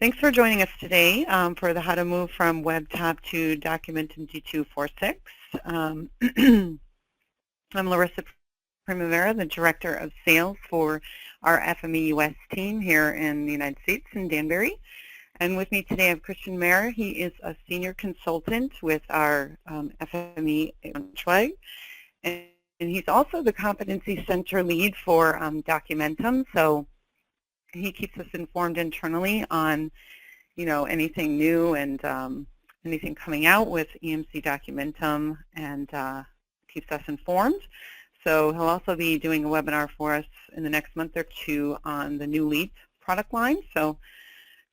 Thanks for joining us today for the How to Move from Webtop to Documentum D2 4.6. I'm Larissa Primavera, the Director of Sales for our FME US team here in the United States in Danbury. And with me today I have Christian Mayer. He is a Senior Consultant with our FME Braunschweig. And he's also the Competency Center Lead for Documentum. So he keeps us informed internally on, anything new and anything coming out with EMC Documentum, and keeps us informed. So he'll also be doing a webinar for us in the next month or two on the new LEAP product line. So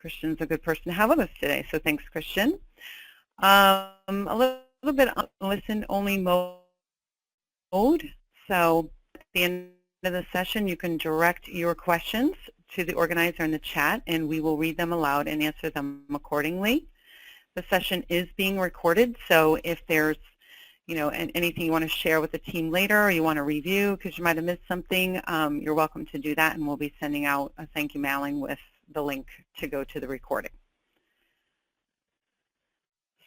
Christian's a good person to have with us today. So thanks, Christian. A little bit on listen-only mode. So at the end of the session, you can direct your questions to the organizer in the chat, and we will read them aloud and answer them accordingly. The session is being recorded, so if there's anything you want to share with the team later, or you want to review because you might have missed something, you're welcome to do that, and we'll be sending out a thank you mailing with the link to go to the recording.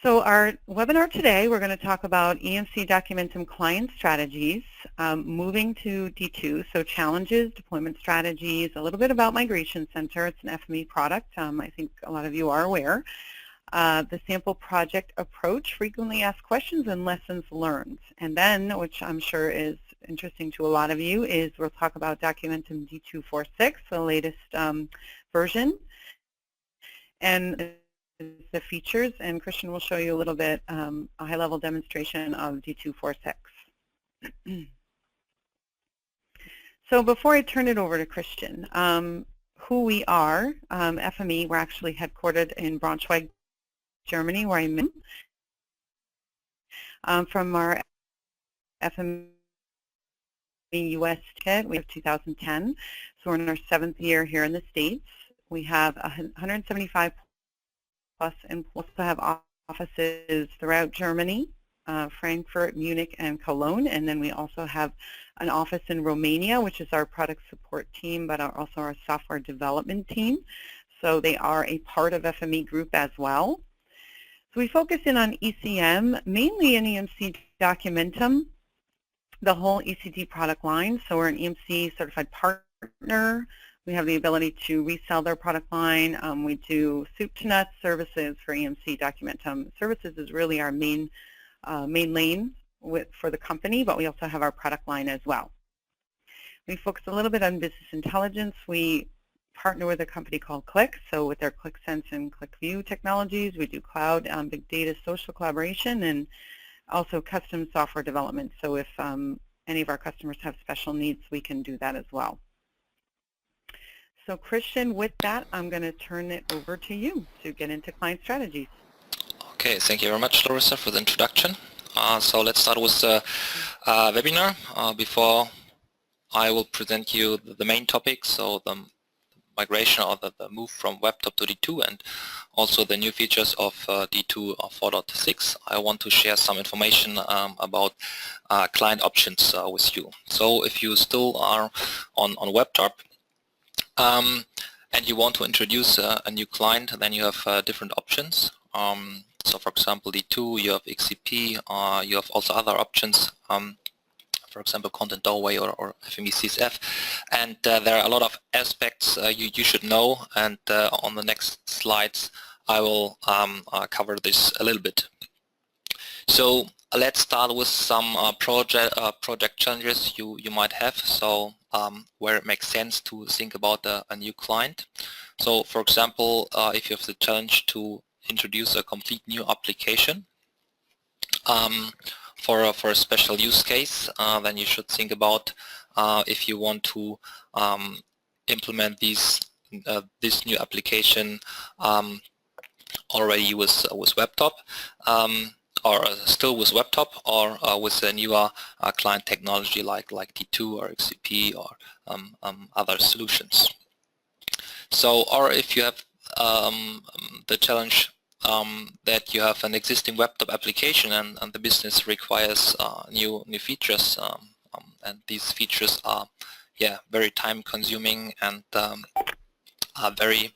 So our webinar today, we're going to talk about EMC Documentum client strategies, moving to D2, so challenges, deployment strategies, a little bit about Migration Center. It's an FME product. I think a lot of you are aware. The sample project approach, frequently asked questions, and lessons learned. And then, which I'm sure is interesting to a lot of you, is we'll talk about Documentum D2 4.6, the latest version, and the features, and Christian will show you a little bit, a high-level demonstration of D2 4.6. So before I turn it over to Christian, who we are, FME, we're actually headquartered in Braunschweig, Germany, where I'm in. From our FME US kit, we have 2010, so we're in our 7th year here in the States. We have 175 plus, and we also have offices throughout Germany, Frankfurt, Munich, and Cologne. And then we also have an office in Romania, which is our product support team, but also our software development team. So they are a part of FME Group as well. So we focus in on ECM, mainly in EMC Documentum, the whole ECD product line. So we're an EMC certified partner. We have the ability to resell their product line. We do soup to nuts services for EMC Documentum. Services is really our main lane for the company, but we also have our product line as well. We focus a little bit on business intelligence. We partner with a company called Click. So with their ClickSense and ClickView technologies, we do cloud, big data, social collaboration, and also custom software development. So if any of our customers have special needs, we can do that as well. So Christian, with that, I'm going to turn it over to you to get into client strategies. Okay, thank you very much, Larissa, for the introduction. So let's start with the webinar. Before I will present you the main topic, so the migration or the move from Webtop to D2, and also the new features of D2 4.6, I want to share some information about client options with you. So if you still are on Webtop, and you want to introduce a new client, then you have different options. So for example, D2, you have XCP, you have also other options, for example, Content Doorway or FME CSF. And there are a lot of aspects you should know, and on the next slides I will cover this a little bit. So let's start with some project challenges you might have, so where it makes sense to think about a new client. So for example, if you have the challenge to introduce a complete new application for a special use case, then you should think about if you want to implement this new application already with Webtop, or still with Webtop, or with a newer client technology like D2 or XCP or other solutions. So, or if you have the challenge that you have an existing Webtop application and the business requires new features, and these features are very time consuming and are very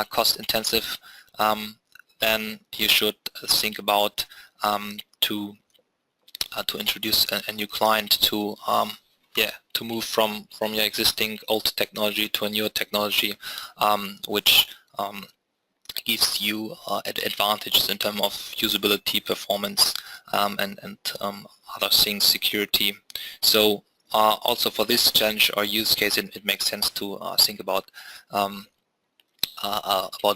cost intensive, then you should think about to introduce a new client to to move from your existing old technology to a newer technology, which gives you advantages in terms of usability, performance, and other things, security. So also for this challenge or use case, it makes sense to think about a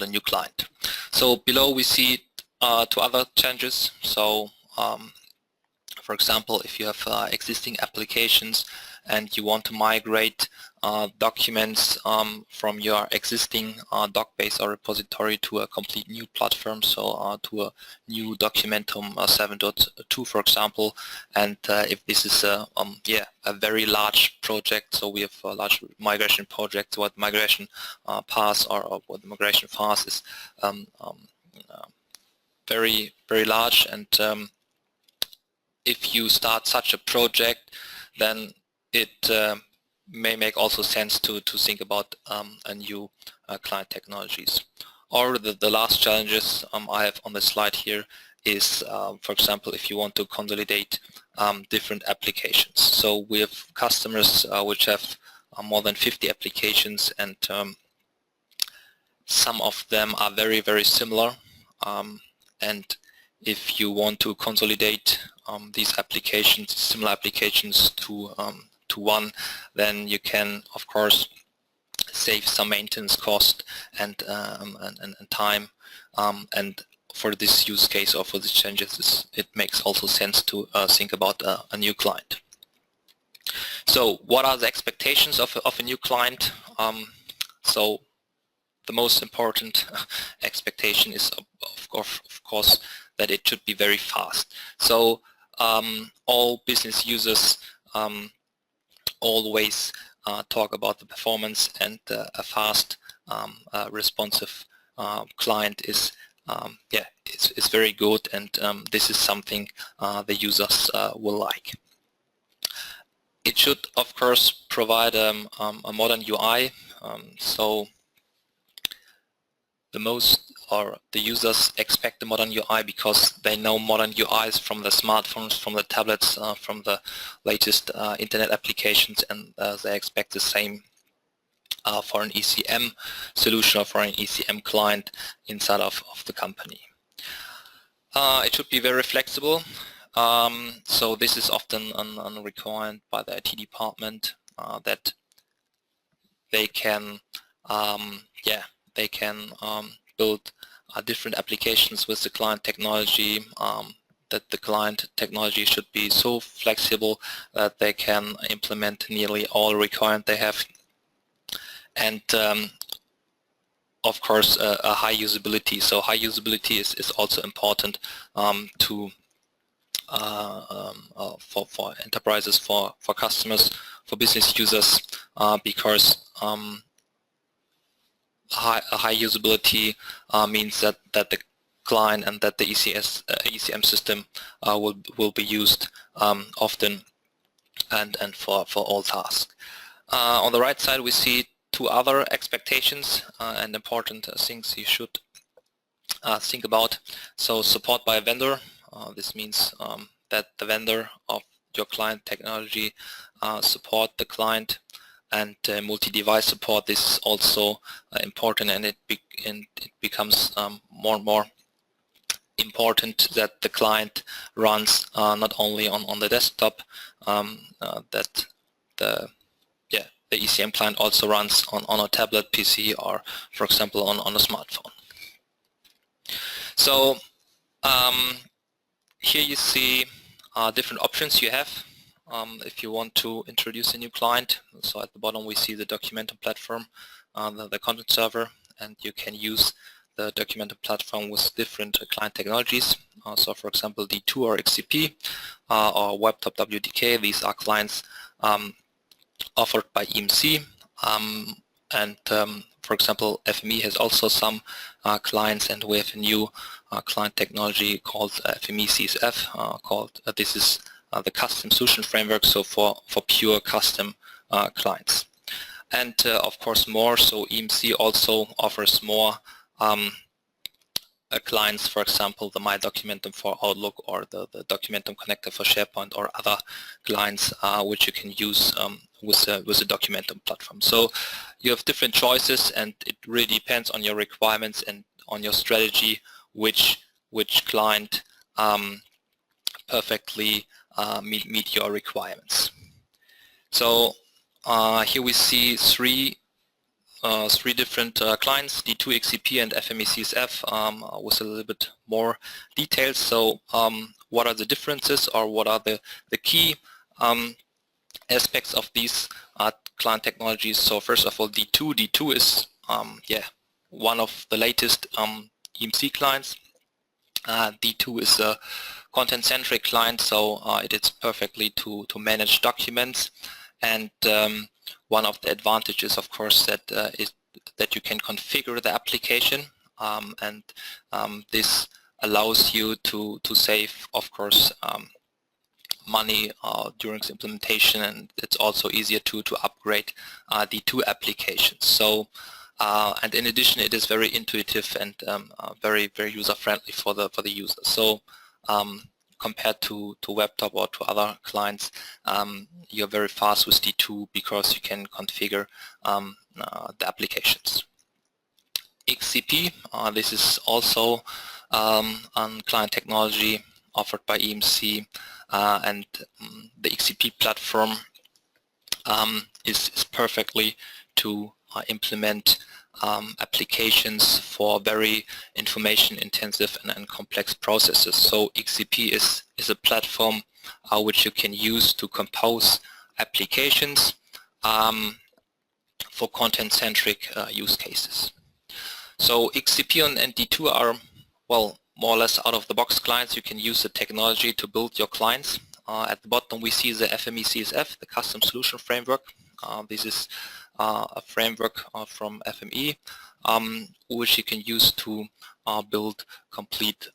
new client. So below we see two other challenges. So for example, if you have existing applications and you want to migrate documents from your existing doc base or repository to a complete new platform, so to a new Documentum 7.2, for example, and if this is a very large project, so we have a large migration project, what migration path or what the migration path is very, very large, and if you start such a project, then it may make also sense to think about a new client technologies. Or the last challenges I have on the slide here is, for example, if you want to consolidate different applications. So we have customers which have more than 50 applications, and some of them are very, very similar, and if you want to consolidate these applications, similar applications to one, then you can, of course, save some maintenance cost and time. And for this use case or for these changes, it makes also sense to think about a new client. So what are the expectations of a new client? So the most important expectation is, of course, that it should be very fast. So all business users always talk about the performance, and a fast, responsive client is very good, and this is something the users will like. It should, of course, provide a modern UI. So the users expect the modern UI because they know modern UIs from the smartphones, from the tablets, from the latest internet applications, and they expect the same for an ECM solution or for an ECM client inside of the company. It should be very flexible. So this is often a requirement by the IT department that they can build different applications with the client technology, that the client technology should be so flexible that they can implement nearly all requirements they have, and of course a high usability. So high usability is also important for enterprises, for customers, for business users, because high usability means that the client and that the ECM system will be used often and for all tasks. On the right side we see two other expectations and important things you should think about. So support by a vendor. This means that the vendor of your client technology support the client, and multi-device support. This is also important, and it becomes more and more important that the client runs not only on the desktop, that the ECM client also runs on a tablet, PC, or for example on a smartphone. So here you see different options you have if you want to introduce a new client. So at the bottom we see the Documentum platform, the content server, and you can use the Documentum platform with different client technologies. So for example D2 or XCP or Webtop WDK, these are clients offered by EMC, and for example FME has also some clients, and we have a new client technology called FME CSF, this is the custom solution framework, so for pure custom clients. and of course more. So EMC also offers more clients, for example, the My Documentum for Outlook or the Documentum connector for SharePoint or other clients which you can use with the Documentum platform. So you have different choices, and it really depends on your requirements and on your strategy which client perfectly meet your requirements. So here we see three different clients, D2, XCP, and FME-CSF, with a little bit more details. So what are the differences, or what are the key aspects of these client technologies? So first of all, D2 is one of the latest EMC clients. D2 is a content-centric client, so it is perfectly to manage documents, and one of the advantages, of course, that is that you can configure the application, and this allows you to save, of course, money during the implementation, and it's also easier to upgrade D2 applications. So and in addition, it is very intuitive and very user-friendly for the user. So compared to Webtop or to other clients, you're very fast with D2 because you can configure the applications. XCP, this is also a client technology offered by EMC, and the XCP platform is perfectly to implement applications for very information-intensive and complex processes. So XCP is a platform which you can use to compose applications for content-centric use cases. So XCP and D2 are, well, more or less out-of-the-box clients. You can use the technology to build your clients. At the bottom we see the FME-CSF, the Custom Solution Framework. This is a framework from FME, which you can use to build complete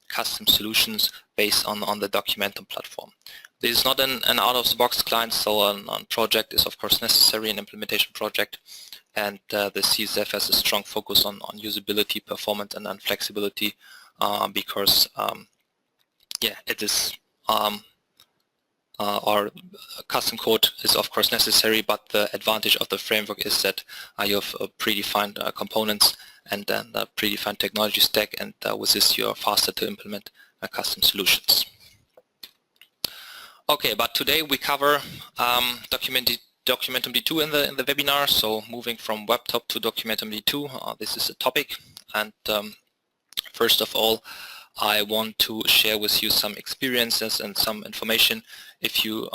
custom solutions based on the Documentum platform. This is not an out-of-the-box client, so a project is of course necessary, an implementation project, and the CSF has a strong focus on usability, performance, and flexibility, because it is or custom code is of course necessary, but the advantage of the framework is that you have predefined components and then a predefined technology stack, and with this you are faster to implement custom solutions. Okay, but today we cover Documentum D2 in the webinar. So moving from Webtop to Documentum D2, this is a topic, and first of all, I want to share with you some experiences and some information if you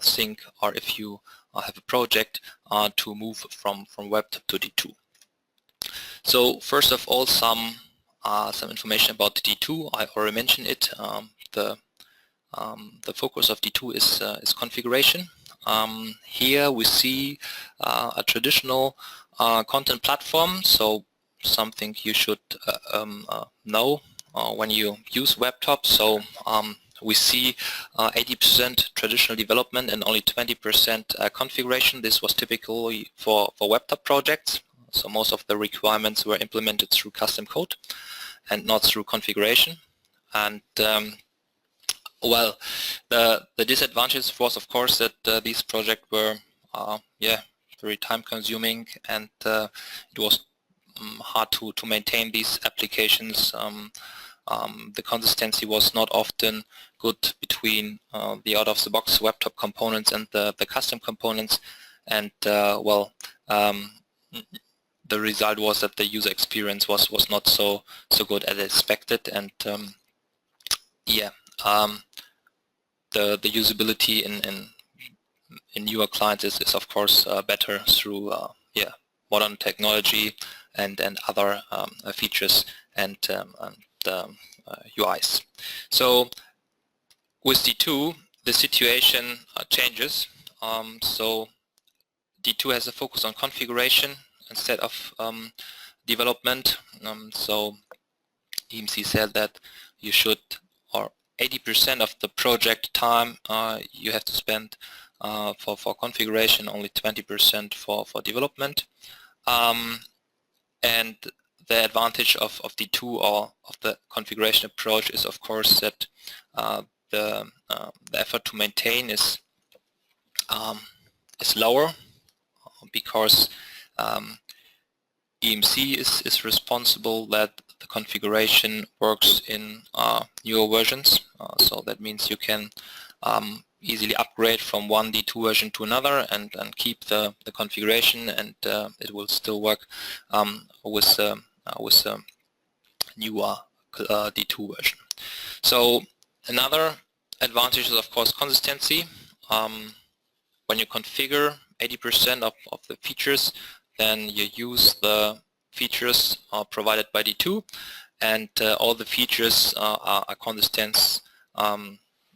think, or if you have a project to move from Webtop to D2. So first of all, some information about D2. I already mentioned it. The focus of D2 is configuration. Here we see a traditional content platform, so something you should know when you use Webtop. So we see 80% traditional development and only 20% configuration. This was typically for Webtop projects. So most of the requirements were implemented through custom code and not through configuration. And well, the disadvantage was of course that these projects were very time consuming, and it was hard to maintain these applications. The consistency was not often good between the out-of-the-box Webtop components and the custom components, and the result was that the user experience was not so good as expected, and the usability in newer clients is of course better through modern technology and other features and UIs. So with D2 the situation changes. So D2 has a focus on configuration instead of development. So EMC said that you should, or 80% of the project time you have to spend for configuration, only 20% for development. And the advantage of D2 or of the configuration approach is, of course, that the effort to maintain is lower, because EMC is responsible that the configuration works in newer versions. So that means you can easily upgrade from one D2 version to another and keep the configuration, and it will still work with newer D2 version. So another advantage is, of course, consistency. When you configure 80% of the features, then you use the features provided by D2, and all the features are consistent.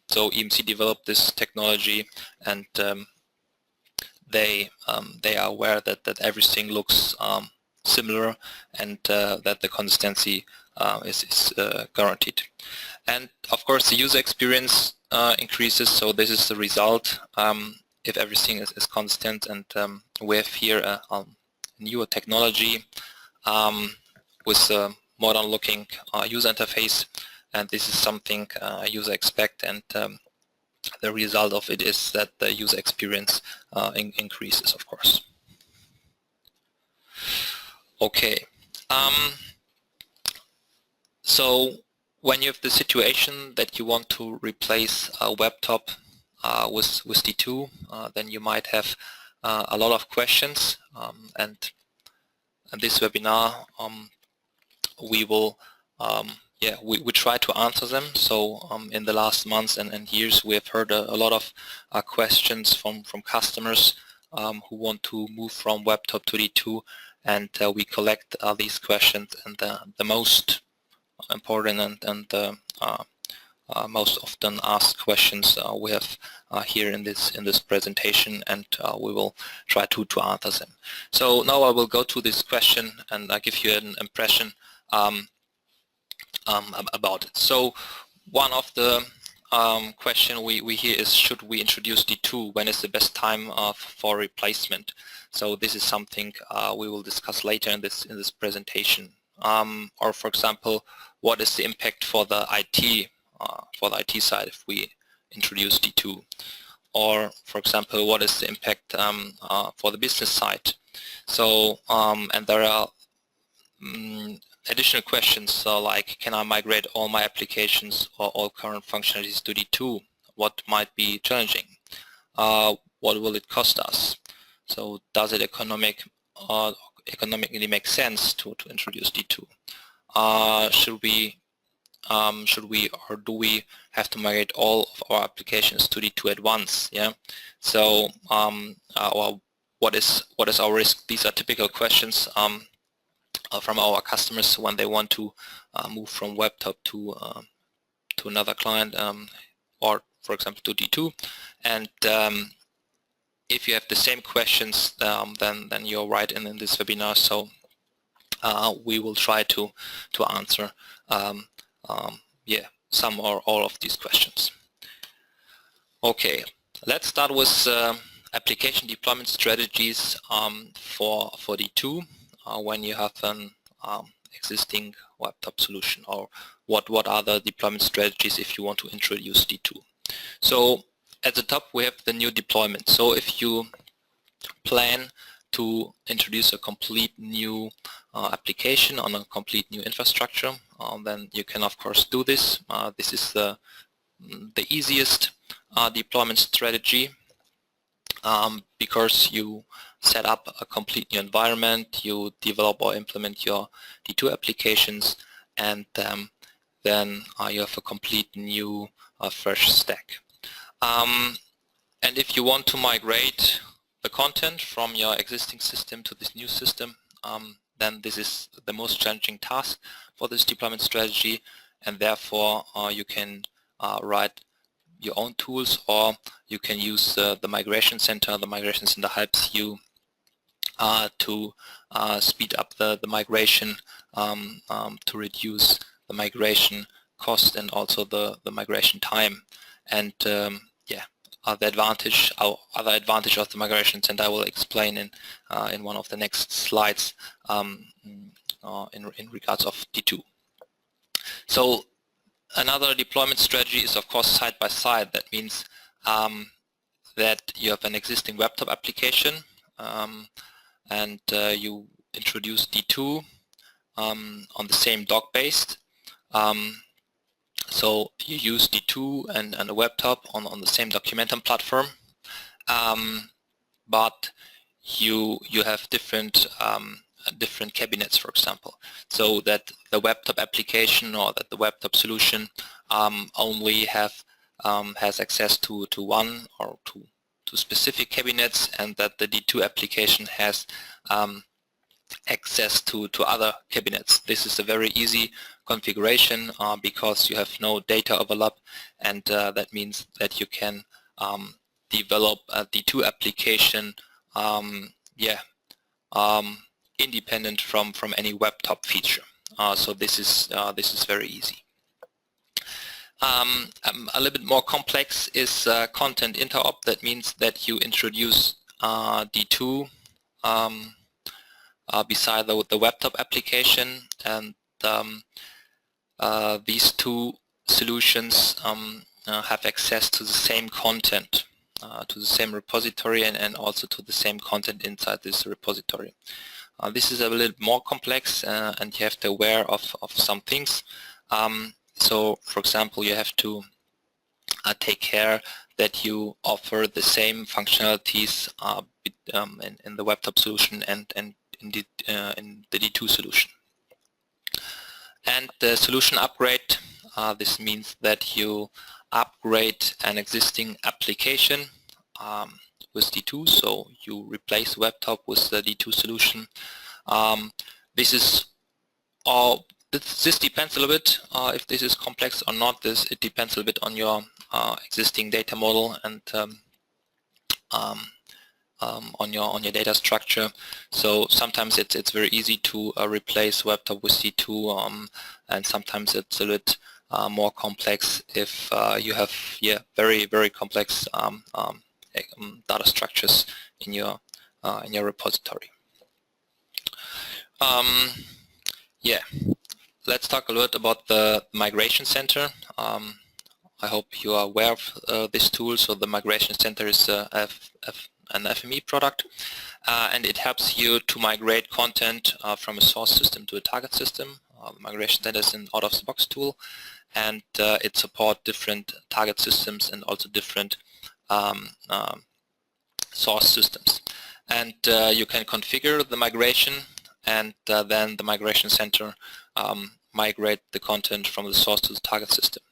So EMC developed this technology, and they are aware that everything looks similar, and that the consistency is guaranteed. And of course, the user experience increases. So this is the result if everything is constant. And we have here a newer technology with a modern-looking user interface, and this is something user expect, and the result of it is that the user experience increases, of course. Okay, so when you have the situation that you want to replace a Webtop with D2, then you might have a lot of questions, and in this webinar we will we try to answer them. So in the last months and years, we have heard a lot of questions from customers who want to move from Webtop to D2, and we collect these questions, and the most important and the most often asked questions we have here in this presentation, and we will try to answer them. So now I will go to this question and give you an impression about it. So one of the question we hear is, should we introduce D2? When is the best time for replacement? So this is something we will discuss later in this presentation. Or for example, what is the impact for the IT side if we introduce D2? Or for example, what is the impact for the business side? So and there are additional questions like, can I migrate all my applications or all current functionalities to D2? What might be challenging? What will it cost us? So does it economically make sense to introduce D2? Should we or do we have to migrate all of our applications to D2 at once? Yeah. So or what is our risk? These are typical questions from our customers when they want to move from Webtop to another client, or for example to D2. And if you have the same questions, then you're right in this webinar. So we will try to answer some or all of these questions. Okay, let's start with application deployment strategies for D2 when you have an existing Webtop solution, or what are the deployment strategies if you want to introduce D2. So at the top we have the new deployment. So if you plan to introduce a complete new application on a complete new infrastructure, then you can of course do this. This is the easiest deployment strategy, because you set up a complete new environment, you develop or implement your D2 applications, and then you have a complete new fresh stack. And if you want to migrate the content from your existing system to this new system, then this is the most challenging task for this deployment strategy, and therefore you can write your own tools, or you can use the Migration Center. The Migration Center helps you to speed up the migration, to reduce the migration cost and also the migration time. And the advantage, or other advantage of the migration center I will explain in one of the next slides in regards of D2. So another deployment strategy is of course side by side. That means that you have an existing Webtop application and you introduce D2 on the same doc-based. So you use D2 and a Webtop on the same Documentum platform, but you have different cabinets, for example, so that the Webtop application or that the Webtop solution only has access to one or two specific cabinets, and that the D2 application has access to other cabinets. This is a very easy configuration because you have no data overlap, and that means that you can develop a D2 application independent from any Webtop feature. So this is very easy. A little bit more complex is content interop. That means that you introduce D2 beside the Webtop application, and these two solutions have access to the same content, to the same repository, and also to the same content inside this repository. This is a little more complex, and you have to be aware of some things. So, for example, you have to take care that you offer the same functionalities in the Webtop solution and in the D2 solution. And the solution upgrade, this means that you upgrade an existing application with D2, so you replace Webtop with the D2 solution. This depends a little bit if this is complex or not. It depends a little bit on your existing data model and on your data structure. So sometimes it's very easy to replace Webtop with D2, and sometimes it's a bit more complex if you have very complex data structures in your repository. Let's talk a little bit about the Migration Center. I hope you are aware of this tool. So the Migration Center is an FME product, and it helps you to migrate content from a source system to a target system. The Migration Center is an out-of-the-box tool, and it supports different target systems and also different source systems. And you can configure the migration, and then the Migration Center migrate the content from the source to the target system.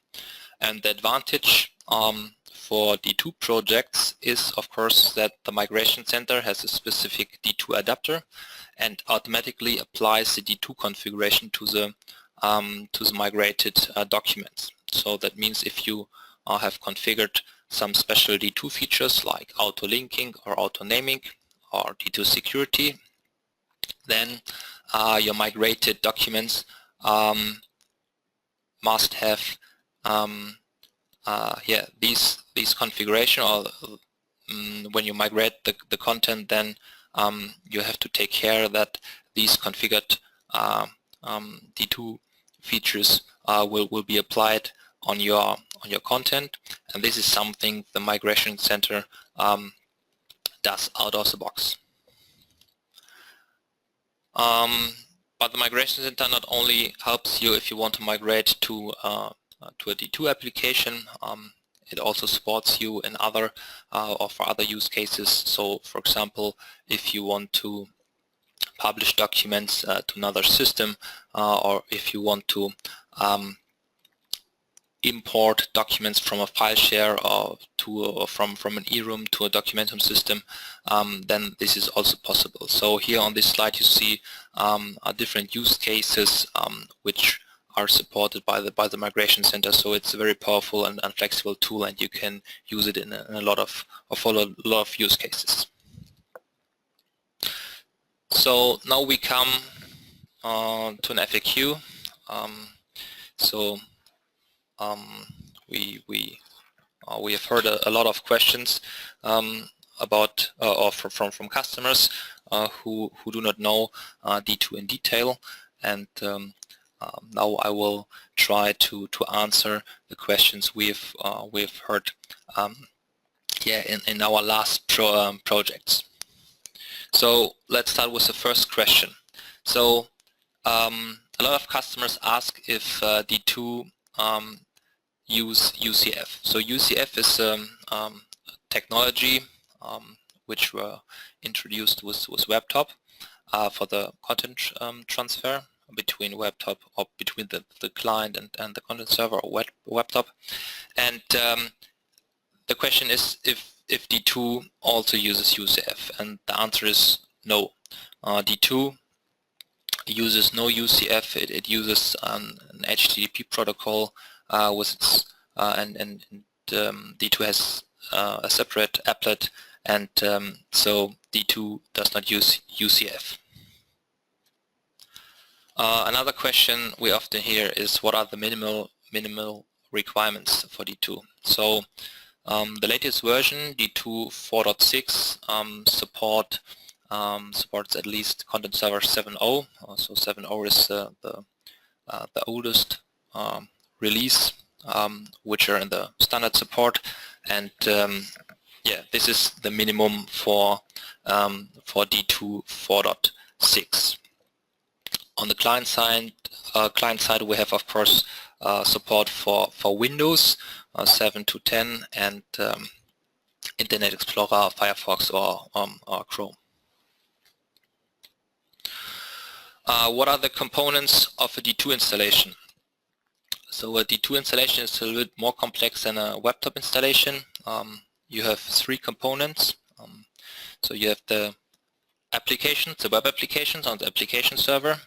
And the advantage for D2 projects is, of course, that the Migration Center has a specific D2 adapter and automatically applies the D2 configuration to the migrated documents. So that means if you have configured some special D2 features like auto-linking or auto-naming or D2 security, then your migrated documents must have these configuration, or when you migrate the content, then you have to take care that these configured D2 features will be applied on your content, and this is something the Migration Center does out of the box. But the Migration Center not only helps you if you want to migrate to a D2 application, it also supports you in other or for other use cases. So, for example, if you want to publish documents to another system, or if you want to import documents from a file share or from an eRoom to a Documentum system, then this is also possible. So here on this slide you see different use cases which are supported by the Migration Center. So it's a very powerful and flexible tool, and you can use it in a lot of use cases. So now we come to an FAQ. We We have heard a lot of questions about or from customers who do not know D2 in detail, and now I will try to answer the questions we've heard in our last projects. So let's start with the first question. So a lot of customers ask if D2 use UCF. So UCF is technology which were introduced with Webtop for the content transfer between Webtop or between the client and the content server or Webtop. And the question is if D2 also uses UCF, and the answer is no. D2 uses no UCF. It uses an HTTP protocol with its and D2 has a separate applet, and so D2 does not use UCF. Another question we often hear is what are the minimal requirements for D2. So the latest version, D2 4.6, supports at least Content Server 7.0. So 7.0 is the oldest release, which are in the standard support, and this is the minimum for D2 4.6. On the client side, we have of course support for Windows 7 to 10 and Internet Explorer, Firefox, or Chrome. What are the components of a D2 installation? So a D2 installation is a little bit more complex than a Webtop installation. You have three components. So you have the applications, the web applications on the application server.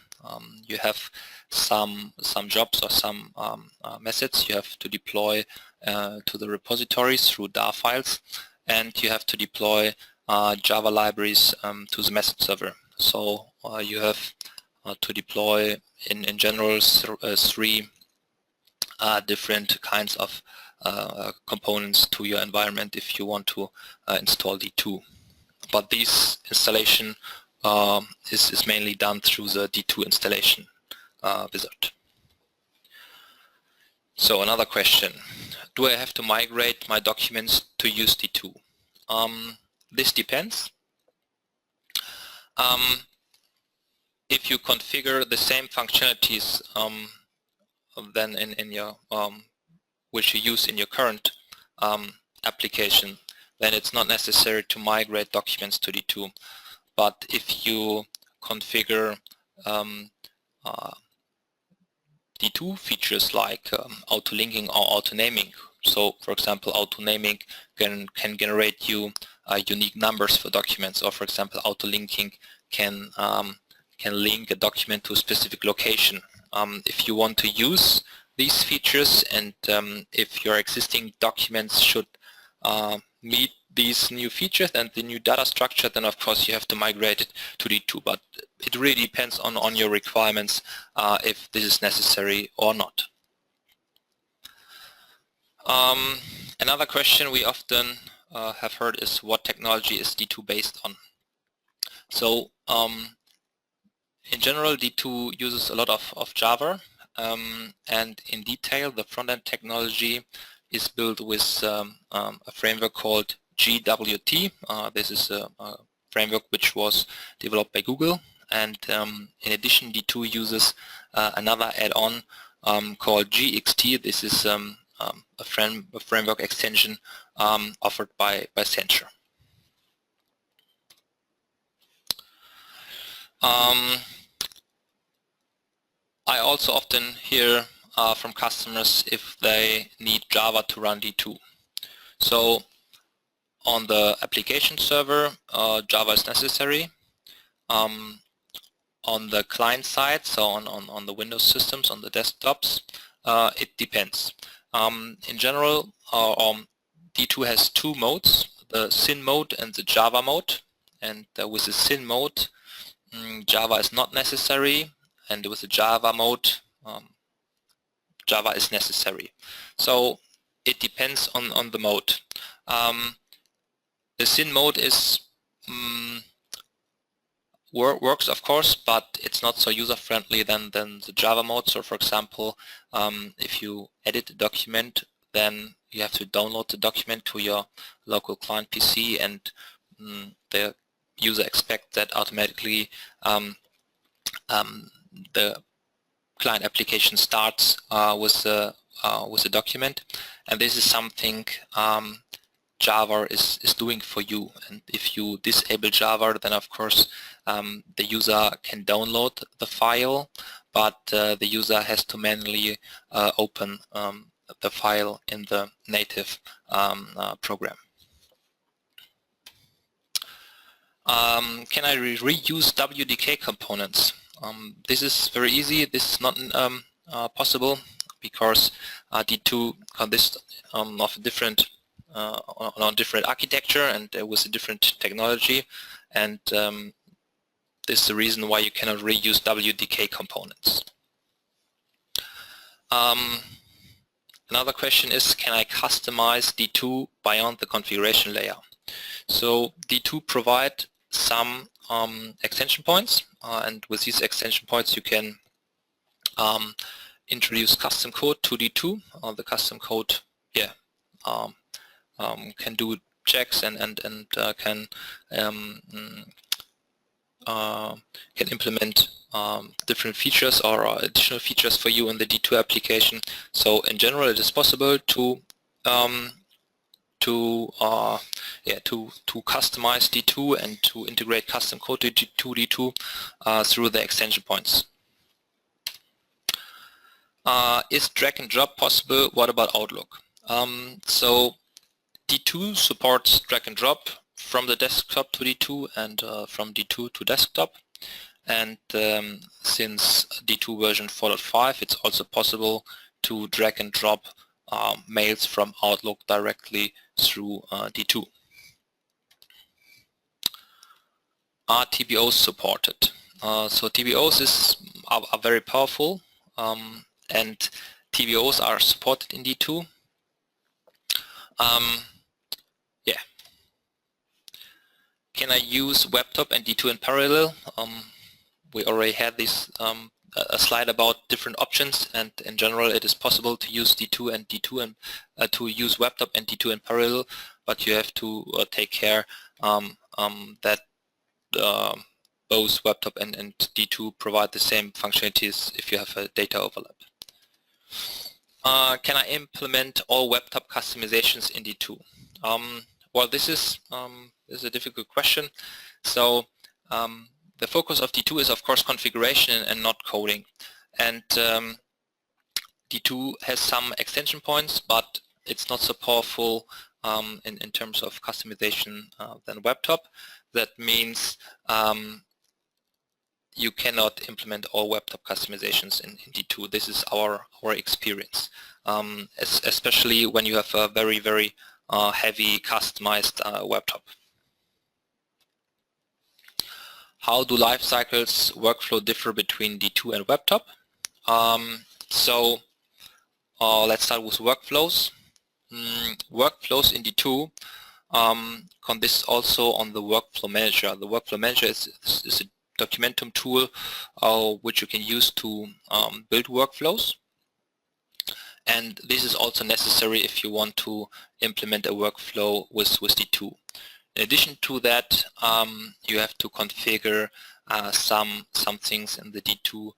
You have some jobs or some methods you have to deploy to the repositories through DAR files, and you have to deploy Java libraries to the message server. So you have to deploy in general three different kinds of components to your environment if you want to install D2. But this installation is mainly done through the D2 installation wizard. So another question, do I have to migrate my documents to use D2? This depends. If you configure the same functionalities than in your which you use in your current application, then it's not necessary to migrate documents to D2. But if you configure D2 features like auto-linking or auto-naming, so for example auto-naming can generate you unique numbers for documents, or for example auto-linking can link a document to a specific location. If you want to use these features and if your existing documents should meet these new features and the new data structure, then of course you have to migrate it to D2, but it really depends on your requirements if this is necessary or not. Another question we often have heard is what technology is D2 based on? So in general, D2 uses a lot of Java, and in detail the front-end technology is built with a framework called GWT. This is a framework which was developed by Google, and in addition D2 uses another add-on called GXT. This is a framework extension offered by Accenture. I also often hear from customers if they need Java to run D2. So on the application server, Java is necessary. On the client side, so on the Windows systems, on the desktops, it depends. In general, D2 has two modes, the Syn mode and the Java mode. And with the Syn mode, Java is not necessary, and with the Java mode, Java is necessary. So it depends on the mode. The Syn mode is works, of course, but it's not so user-friendly than the Java mode. So, for example, if you edit a document, then you have to download the document to your local client PC, and the user expects that automatically the client application starts with the document, and this is something Java is doing for you. And if you disable Java, then of course the user can download the file, but the user has to manually open the file in the native program. Can I reuse WDK components? This is very easy. This is not possible because D2 consists of a different on different architecture and with a different technology, and this is the reason why you cannot reuse WDK components. Another question is, can I customize D2 beyond the configuration layer? So D2 provide some extension points, and with these extension points you can introduce custom code to D2. The custom code, can do checks and can implement different features or additional features for you in the D2 application. So in general, it is possible to customize D2 and to integrate custom code to D2 through the extension points. Is drag and drop possible? What about Outlook? So D2 supports drag and drop from the desktop to D2 and from D2 to desktop. And since D2 version 4.5, it's also possible to drag and drop mails from Outlook directly through D2. Are TBOs supported? So TBOs are very powerful, and TBOs are supported in D2. Can I use Webtop and D2 in parallel? We already had this a slide about different options, and in general it is possible to use D2 and to use Webtop and D2 in parallel, but you have to take care that both Webtop and D2 provide the same functionalities if you have a data overlap. Can I implement all Webtop customizations in D2? Well, this is a difficult question. So the focus of D2 is of course configuration and not coding. And D2 has some extension points, but it's not so powerful in terms of customization than Webtop. That means you cannot implement all Webtop customizations in D2. This is our experience, especially when you have a very, very heavy customized Webtop. How do life cycles workflow differ between D2 and Webtop? So let's start with workflows. Workflows in D2 consist also on the workflow manager. The workflow manager is a Documentum tool which you can use to build workflows, and this is also necessary if you want to implement a workflow with D2. In addition to that, you have to configure some things in the D2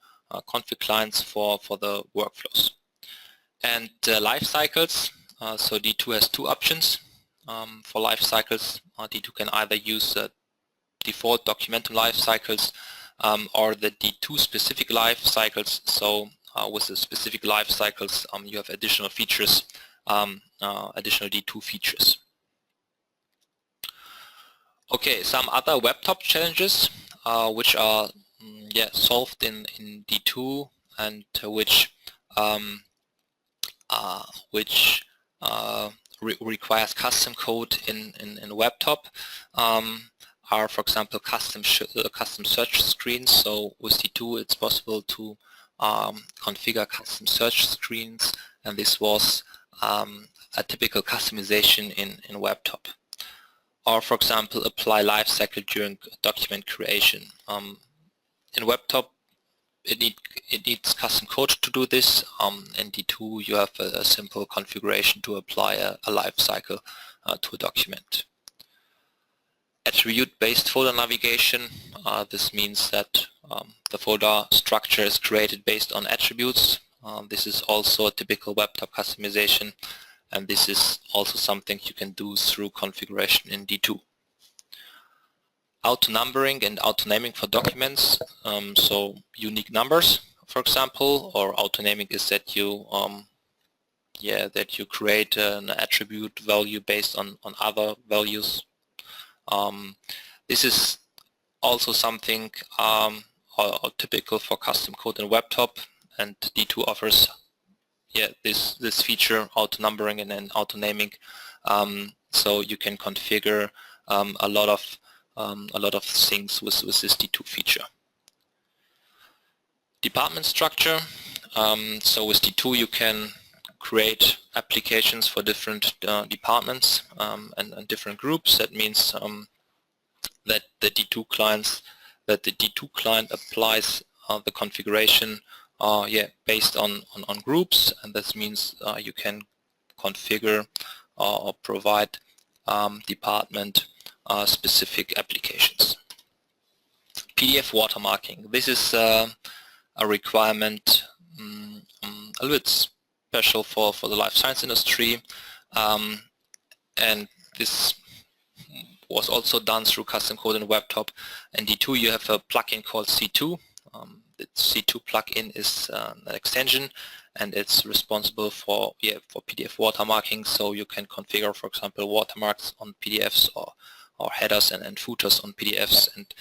config clients for the workflows. And life cycles, so D2 has two options. For life cycles, D2 can either use default Documentum life cycles or the D2 specific life cycles. So with the specific life cycles, you have additional features, additional D2 features. Okay, some other Webtop challenges which are solved in D2 and which requires custom code in Webtop are, for example, custom search screens. So with D2 it's possible to configure custom search screens, and this was a typical customization in Webtop. Or, for example, apply lifecycle during document creation. In Webtop, it needs custom code to do this. In D2, you have a simple configuration to apply a lifecycle to a document. Attribute-based folder navigation. This means that the folder structure is created based on attributes. This is also a typical Webtop customization, and this is also something you can do through configuration in D2. Auto-numbering and auto-naming for documents, so unique numbers, for example, or auto-naming is that you create an attribute value based on other values. This is also something typical for custom code in Webtop, and D2 offers this feature, auto-numbering and then auto-naming, so you can configure a lot of things with this D2 feature. Department structure. So with D2 you can create applications for different departments and different groups. That means that the D2 client applies the configuration based on groups, and this means you can configure or provide department specific applications. PDF watermarking. This is a requirement a little bit special for the life science industry, and this was also done through custom code in Webtop. In D2 you have a plugin called C2. The C2 plugin is an extension, and it's responsible for PDF watermarking, so you can configure, for example, watermarks on PDFs or headers and footers on PDFs, and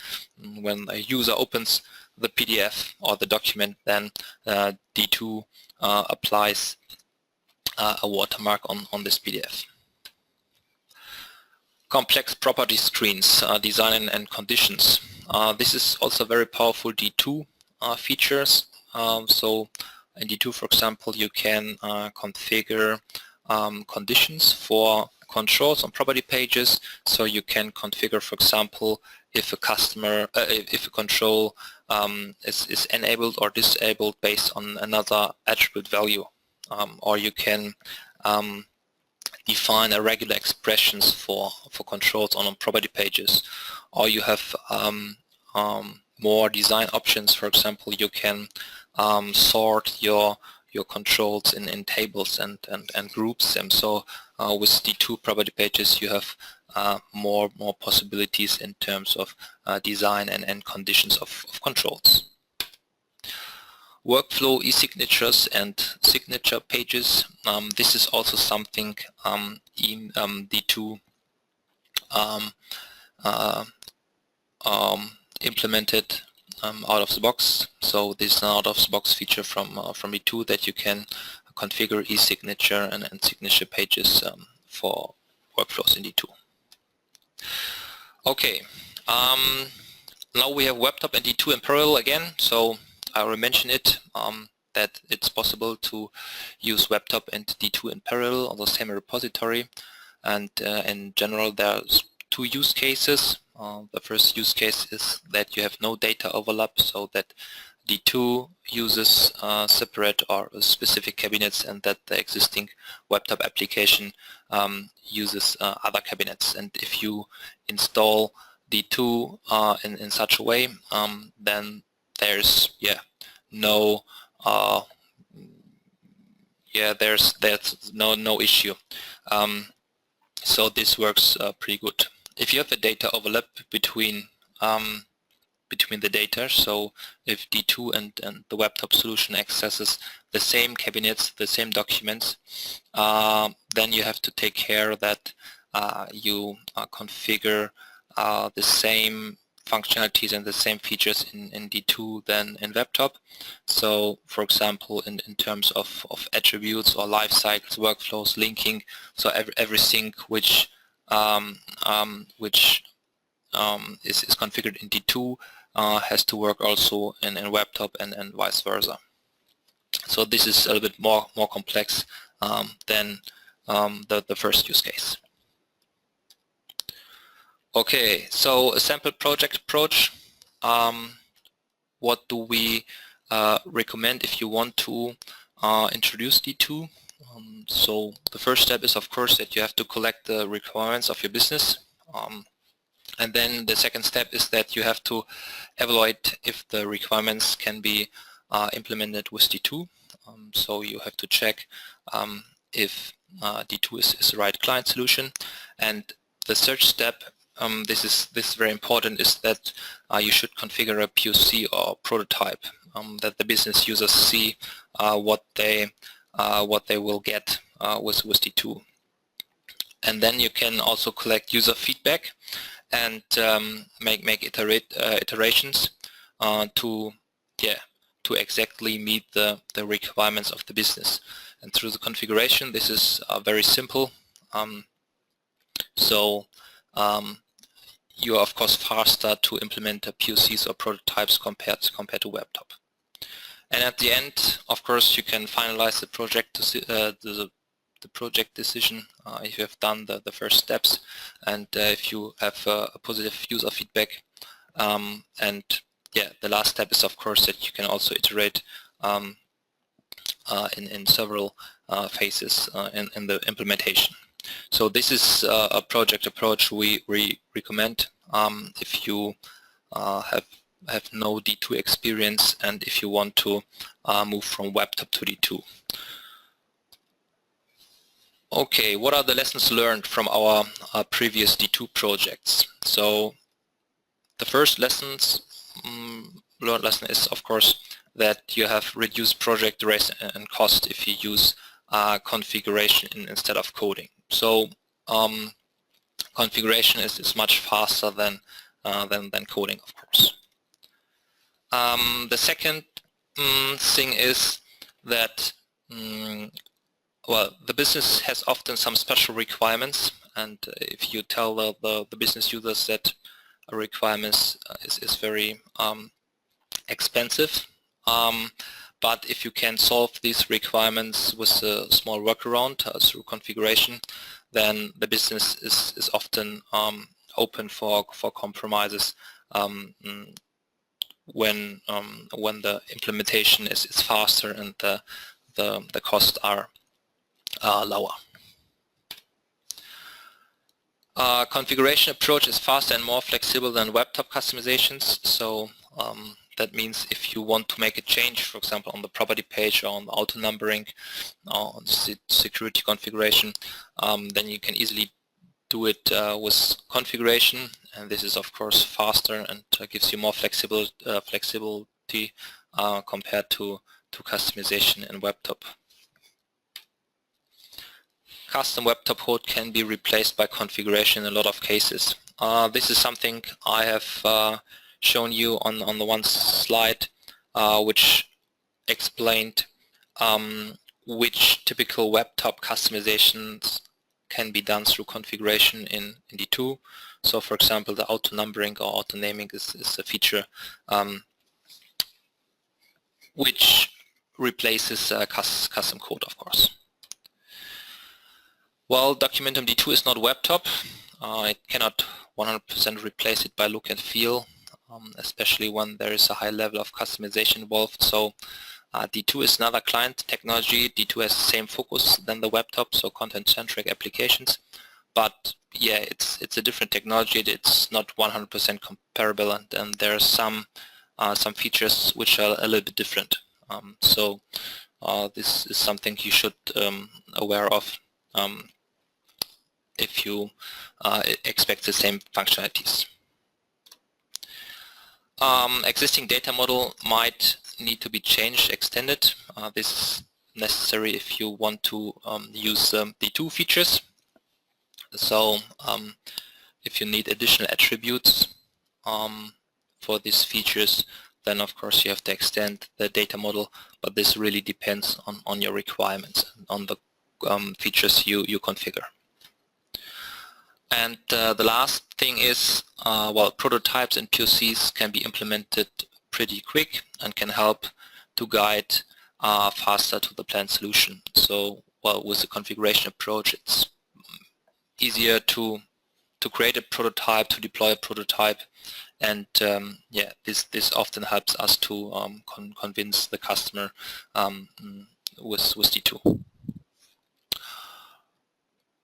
when a user opens the PDF or the document, then D2 applies a watermark on this PDF. Complex property screens, design and conditions. This is also very powerful D2 features. So in D2, for example, you can configure conditions for controls on property pages. So you can configure, for example, if a control is enabled or disabled based on another attribute value, or you can define irregular expressions for controls on property pages, or you have more design options. For example, you can sort your controls in tables and groups them. So with D2 property pages you have more possibilities in terms of design and conditions of controls. Workflow, e-signatures and signature pages. This is also something in D2 implemented out of the box. So this is an out of the box feature from D2 that you can configure e-signature and signature pages for workflows in D2. Okay, now we have Webtop and D2 in parallel again. So I already mentioned it, that it's possible to use Webtop and D2 in parallel on the same repository, and in general there's two use cases. The first use case is that you have no data overlap, so that D2 uses separate or specific cabinets, and that the existing Webtop application uses other cabinets. And if you install D2 in such a way, then there's no issue. So this works pretty good. If you have a data overlap between the data, so if D2 and the Webtop solution accesses the same cabinets, the same documents, then you have to take care that you configure the same functionalities and the same features in D2 than in Webtop. So for example, in terms of attributes or life cycles, workflows, linking, so everything which is configured in D2 has to work also in Webtop and vice versa. So this is a little bit more complex than the first use case. Okay, so a sample project approach. What do we recommend if you want to introduce D2? So the first step is, of course, that you have to collect the requirements of your business. And then the second step is that you have to evaluate if the requirements can be implemented with D2. So you have to check if D2 is the right client solution. And the third step, this is very important, is that you should configure a POC or prototype that the business users see what they will get with D2. And then you can also collect user feedback and make iterations to exactly meet the requirements of the business. And through the configuration, this is very simple. You are of course faster to implement POCs or prototypes compared to Webtop. And at the end, of course, you can finalize the project the project decision if you have done the first steps, and if you have a positive user feedback. And yeah, the last step is of course that you can also iterate in several phases in the implementation. So this is a project approach we recommend if you have no D2 experience and if you want to move from Webtop to D2. Okay, what are the lessons learned from our previous D2 projects? So the first learned lesson is, of course, that you have reduced project duration and cost if you use configuration instead of coding. So configuration is much faster than coding, of course. The second thing is that well, the business has often some special requirements, and if you tell the business users that a requirement is very expensive, but if you can solve these requirements with a small workaround through configuration, then the business is often open for compromises when the implementation is faster and the costs are lower. Configuration approach is faster and more flexible than Webtop customizations. So that means if you want to make a change, for example, on the property page or on the auto numbering or on security configuration, then you can easily do it with configuration, and this is of course faster and gives you more flexibility compared to customization in Webtop. Custom Webtop code can be replaced by configuration in a lot of cases. This is something I have shown you on the one slide, which explained which typical Webtop customizations can be done through configuration in D2. So for example, the auto numbering or auto naming is a feature which replaces custom code, of course. Well, Documentum D2 is not Webtop. It cannot 100% replace it by look and feel, especially when there is a high level of customization involved. So D2 is another client technology. D2 has the same focus than the Webtop, so content-centric applications. But yeah, it's a different technology. It's not 100% comparable, and there are some features which are a little bit different. So this is something you should aware of if you expect the same functionalities. Existing data model might need to be changed, extended. This is necessary if you want to use D2 features. So if you need additional attributes for these features, then of course you have to extend the data model, but this really depends on your requirements, on the features you configure. And the last thing is, well, prototypes and POCs can be implemented pretty quick and can help to guide faster to the planned solution. So, well, well, with the configuration approach, it's easier to create a prototype, to deploy a prototype, and yeah, this often helps us to convince the customer with D2.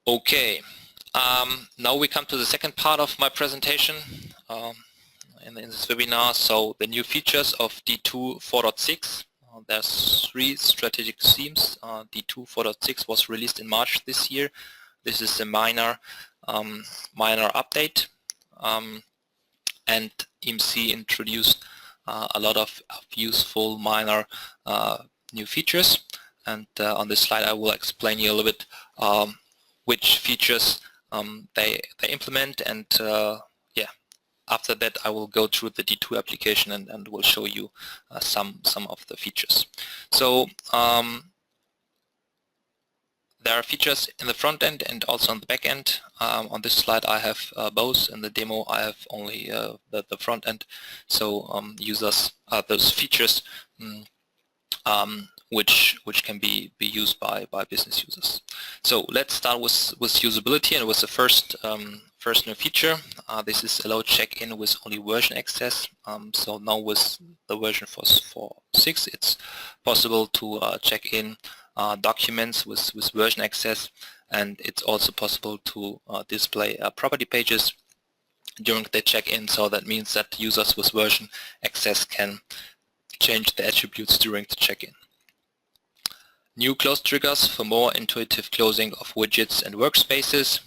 Okay, now we come to the second part of my presentation in this webinar. So the new features of D2 4.6. There's 3 strategic themes. D2 4.6 was released in March this year. This is a minor update, and EMC introduced a lot of useful minor new features. And on this slide, I will explain you a little bit which features they implement, and yeah, after that I will go through the D2 application and will show you some of the features. So there are features in the front end and also on the back end. On this slide I have both. In the demo I have only the front end. So users those features which can be used by business users. So let's start with usability and with the first new feature. This is allow check-in with only version access. So now with the version 4.6, it's possible to check in documents with version access, and it's also possible to display property pages during the check-in. So that means that users with version access can change the attributes during the check-in. New close triggers for more intuitive closing of widgets and workspaces.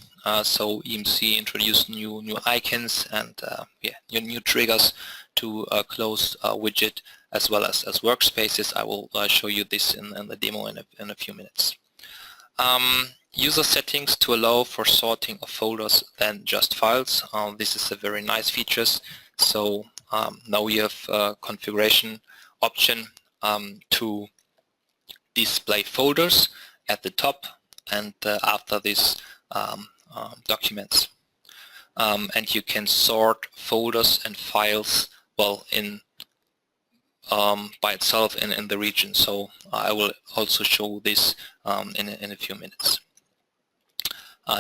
So EMC introduced new icons and yeah, new triggers to close widget as well as workspaces. I will show you this in the demo in a few minutes. User settings to allow for sorting of folders than just files. This is a very nice feature. So now we have a configuration option to display folders at the top and after this documents. And you can sort folders and files, well, in by itself in the region. So I will also show this in a few minutes.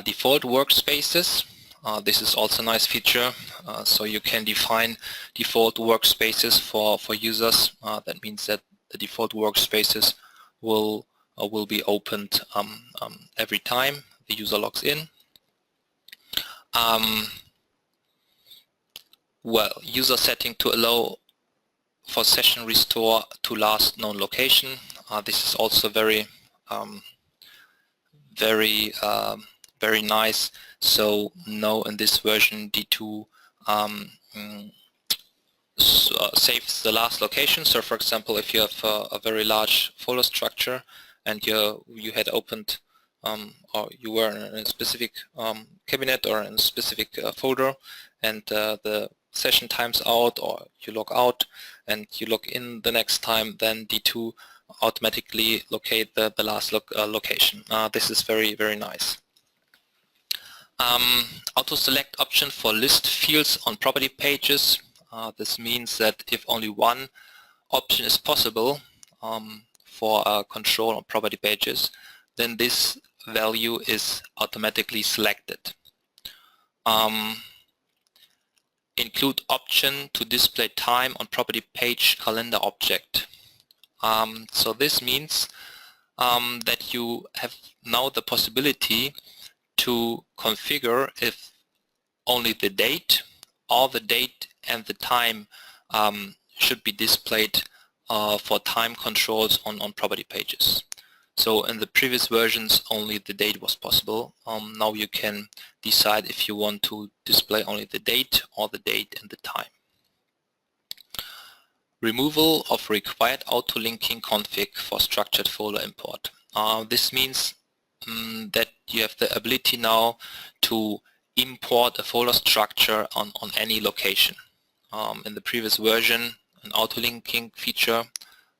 Default workspaces. This is also a nice feature. So you can define default workspaces for users. That means that the default workspaces will be opened every time the user logs in. Well, user setting to allow for session restore to last known location. This is also very nice. So now in this version D2 saves the last location. So for example, if you have a very large folder structure and you had opened or you were in a specific cabinet or in a specific folder, and the session times out, or you log out and you log in the next time, then D2 automatically locate the last location. This is very nice. Auto select option for list fields on property pages. This means that if only one option is possible for control on property pages, then this value is automatically selected. Include option to display time on property page calendar object. So this means that you have now the possibility to configure if only the date or the date and the time should be displayed for time controls on property pages. So in the previous versions only the date was possible. Now you can decide if you want to display only the date or the date and the time. Removal of required auto-linking config for structured folder import. This means that you have the ability now to import a folder structure on any location. In the previous version, an auto-linking feature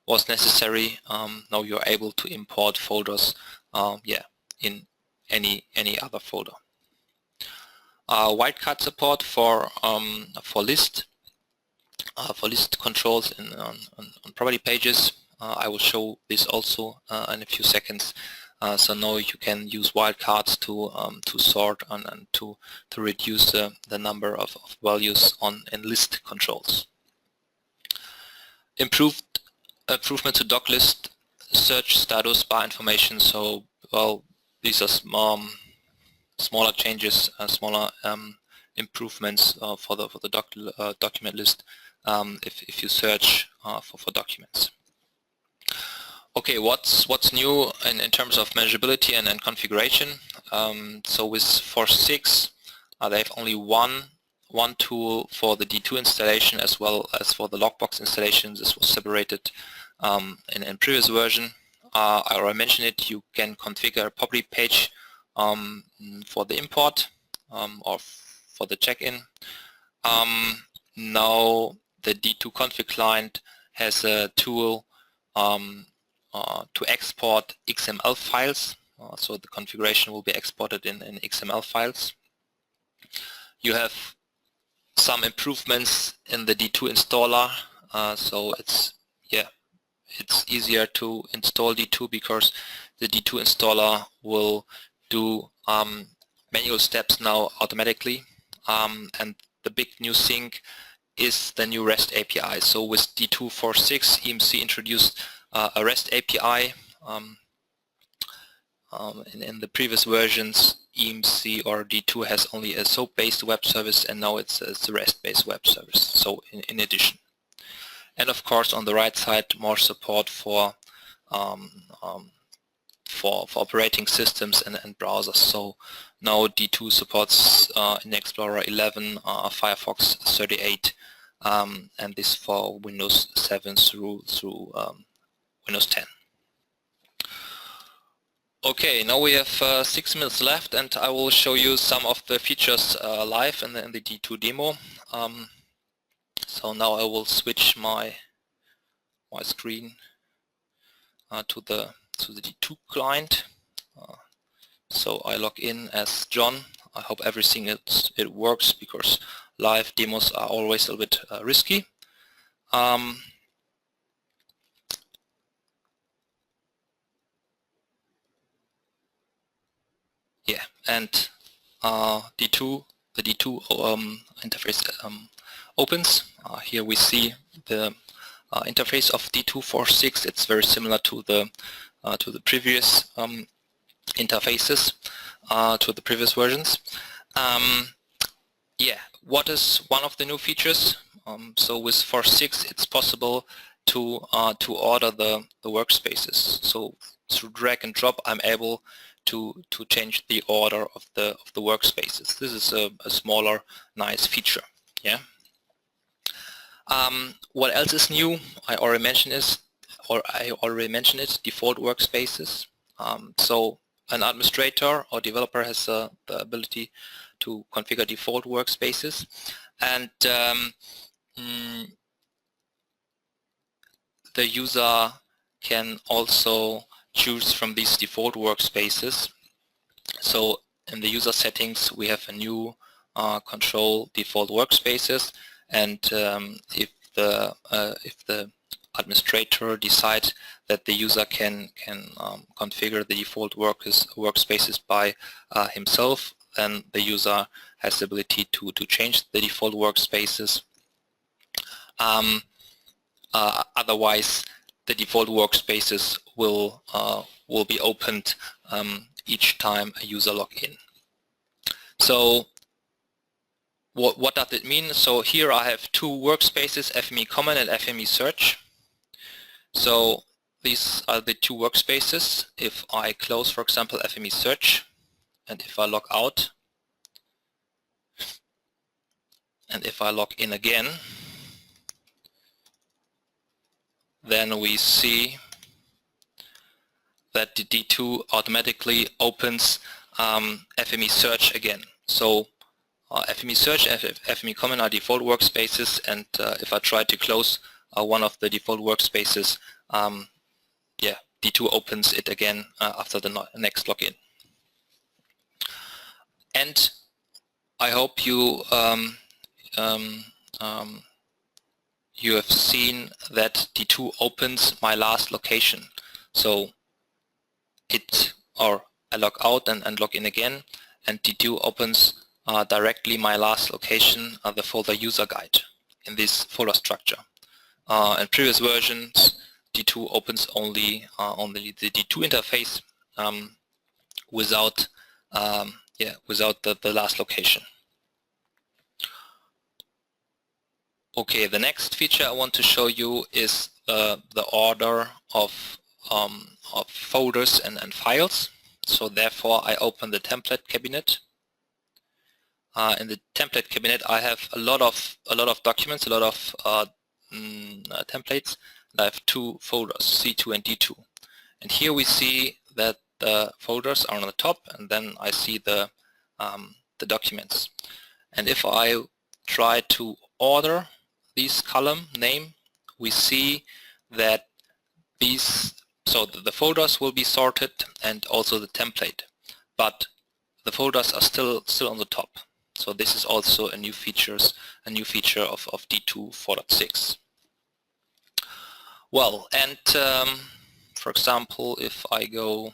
was necessary. Now you're able to import folders in any other folder. Wildcard support for list controls on property pages. I will show this also in a few seconds. So now you can use wildcards to sort and to reduce the number of values in list controls. Improvement to doc list search status bar information. So, well, these are smaller changes, smaller improvements for the document list if you search for documents. Okay, what's new in terms of manageability and configuration? So with 4.6, they have only one tool for the D2 installation as well as for the logbox installation. This was separated in previous version. I already mentioned it. You can configure a property page for the import or for the check-in. Now the D2 config client has a tool to export XML files. So the configuration will be exported in XML files. You have some improvements in the D2 installer. So it's easier to install D2 because the D2 installer will do manual steps now automatically. And the big new thing is the new REST API. So with D2 4.6, EMC introduced a REST API. In the previous versions, EMC or D2 has only a SOAP-based web service, and now it's a REST-based web service. So in addition, and of course on the right side, more support for operating systems and browsers. So now D2 supports in Explorer 11, Firefox 38, and this for Windows 7 through Windows 10. Okay, now we have 6 minutes left, and I will show you some of the features live in the D2 demo. So now I will switch my screen to the D2 client. So I log in as John. I hope everything it works because live demos are always a little bit risky. Yeah, and the D2 interface opens. Here we see the interface of D2 4.6. It's very similar to the previous interfaces, to the previous versions. Yeah, what is one of the new features? So with 4.6, it's possible to order the workspaces. So through drag and drop, I'm able to change the order of the workspaces. This is a smaller, nice feature. Yeah. What else is new? I already mentioned it. Default workspaces. So an administrator or developer has the ability to configure default workspaces, and the user can also choose from these default workspaces. So in the user settings, we have a new control default workspaces, and if the administrator decides that the user can configure the default workspaces by himself, then the user has the ability to change the default workspaces. Otherwise, the default workspaces will be opened each time a user logs in. So what does it mean? So here I have two workspaces, FME Common and FME Search. So these are the two workspaces. If I close, for example, FME Search, and if I log out, and if I log in again, then we see that the D2 automatically opens FME Search again. So FME Search and FME Common are default workspaces, and if I try to close one of the default workspaces, yeah, D2 opens it again after the next login. And I hope you you have seen that D2 opens my last location. So it or I log out and log in again, and D2 opens directly my last location, the folder user guide, in this folder structure. In previous versions, D2 opens only the D2 interface without the last location. Okay, the next feature I want to show you is the order of folders and files. So therefore, I open the template cabinet. In the template cabinet, I have a lot of documents, a lot of templates, and I have two folders, C2 and D2. And here we see that the folders are on the top, and then I see the documents. And if I try to order this column name, we see that the folders will be sorted and also the template, but the folders are still on the top. So this is also a new feature of D2 4.6. Well, and for example, if I go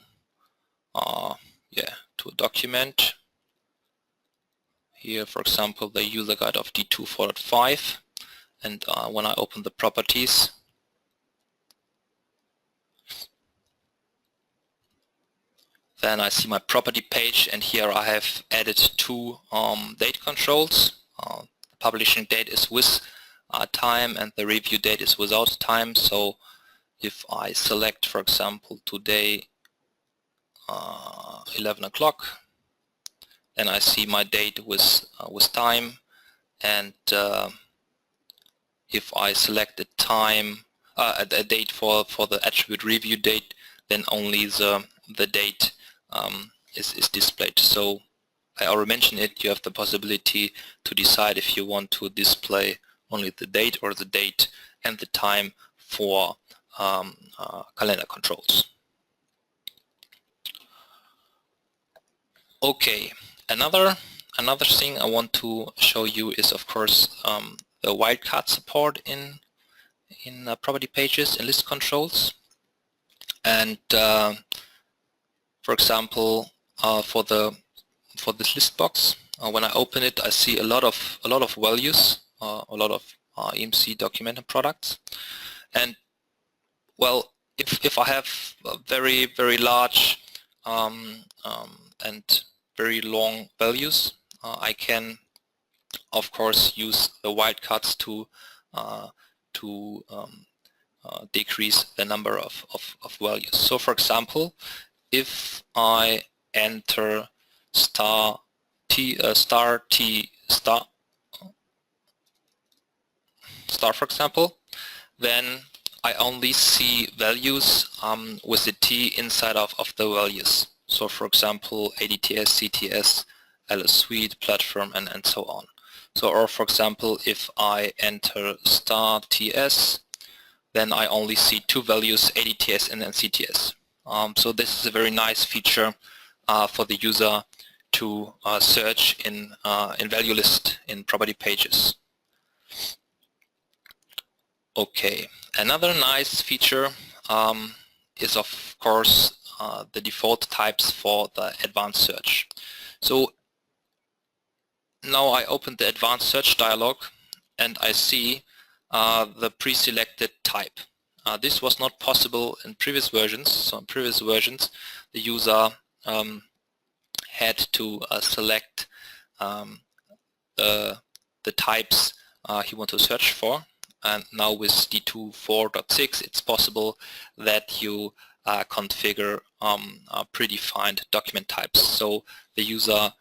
to a document, here for example the user guide of D2 4.5, and when I open the properties, then I see my property page, and here I have added two date controls. The publishing date is with time and the review date is without time. So if I select, for example, today 11 o'clock, then I see my date with time, and if I select the time, a date for the attribute review date, then only the date is displayed. So I already mentioned it, you have the possibility to decide if you want to display only the date or the date and the time for calendar controls. Okay, another thing I want to show you is, of course, the wildcard support in property pages and list controls. And for example, for this list box, when I open it, I see a lot of values, a lot of EMC Documentum products. And well, if I have very large and very long values, I can of course use the wildcards to decrease the number of values. So for example, if I enter star, for example, then I only see values with the T inside of the values. So for example, ADTS, CTS, LS Suite, platform, and so on. So, or for example, if I enter star TS, then I only see two values, ADTS and then CTS. So this is a very nice feature for the user to search in value list in property pages. Okay, another nice feature is of course the default types for the advanced search. So now I open the advanced search dialog and I see the pre-selected type. This was not possible in previous versions. So in previous versions, the user had to select the types he wants to search for. And now with D2 4.6, it's possible that you configure predefined document types. So the user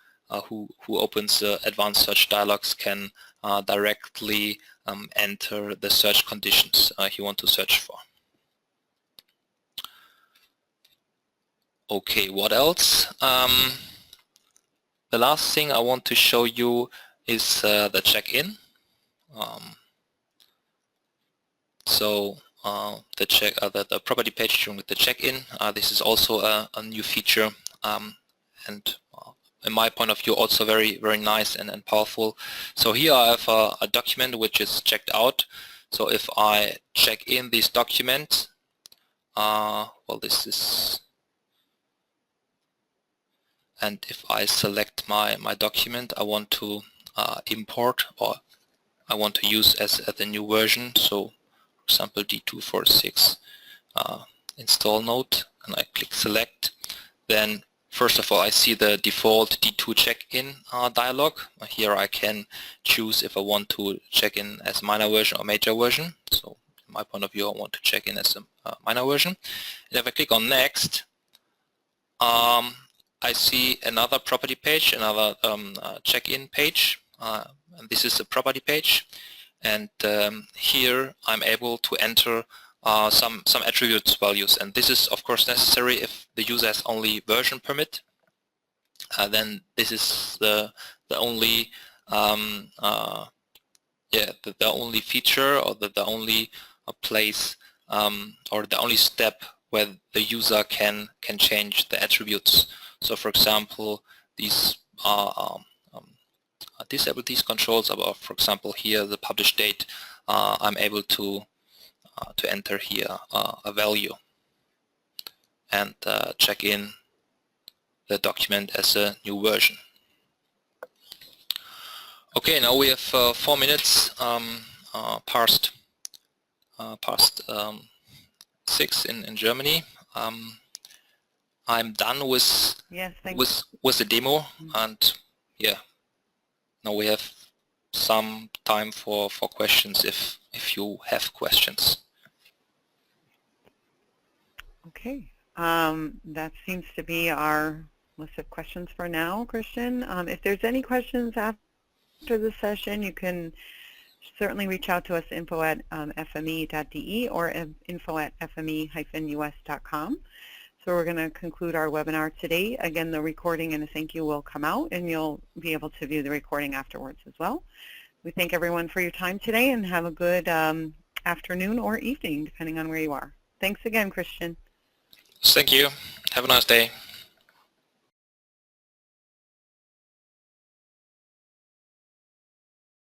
who opens the advanced search dialogs can directly enter the search conditions he wants to search for. Okay, what else? The last thing I want to show you is the check-in. So the property page showing with the check-in. This is also a new feature, and in my point of view, also very nice and powerful. So here I have a document which is checked out. So if I check in this document, well, this is and if I select my document I want to import, or I want to use as the new version, so for example D246 install node, and I click select, then first of all I see the default D2 check-in dialog. Here I can choose if I want to check in as minor version or major version. So in my point of view I want to check in as a minor version. And if I click on next, I see another property page, another check-in page, and this is a property page, and here I'm able to enter some attributes values, and this is of course necessary if the user has only version permit. Then this is the only the only feature, or the only place or the only step where the user can change the attributes. So for example, these disable these controls, about for example here the publish date, I'm able to enter here a value and check in the document as a new version. Okay, now we have 4 minutes past 6 in Germany. I'm done with the demo, and yeah, now we have some time for questions if you have questions. Okay, that seems to be our list of questions for now, Christian. If there's any questions after the session, you can certainly reach out to us, info@fme.de or info@fme-us.com. So we're going to conclude our webinar today. Again, the recording and a thank you will come out, and you'll be able to view the recording afterwards as well. We thank everyone for your time today, and have a good afternoon or evening, depending on where you are. Thanks again, Christian. Thank you. Have a nice day.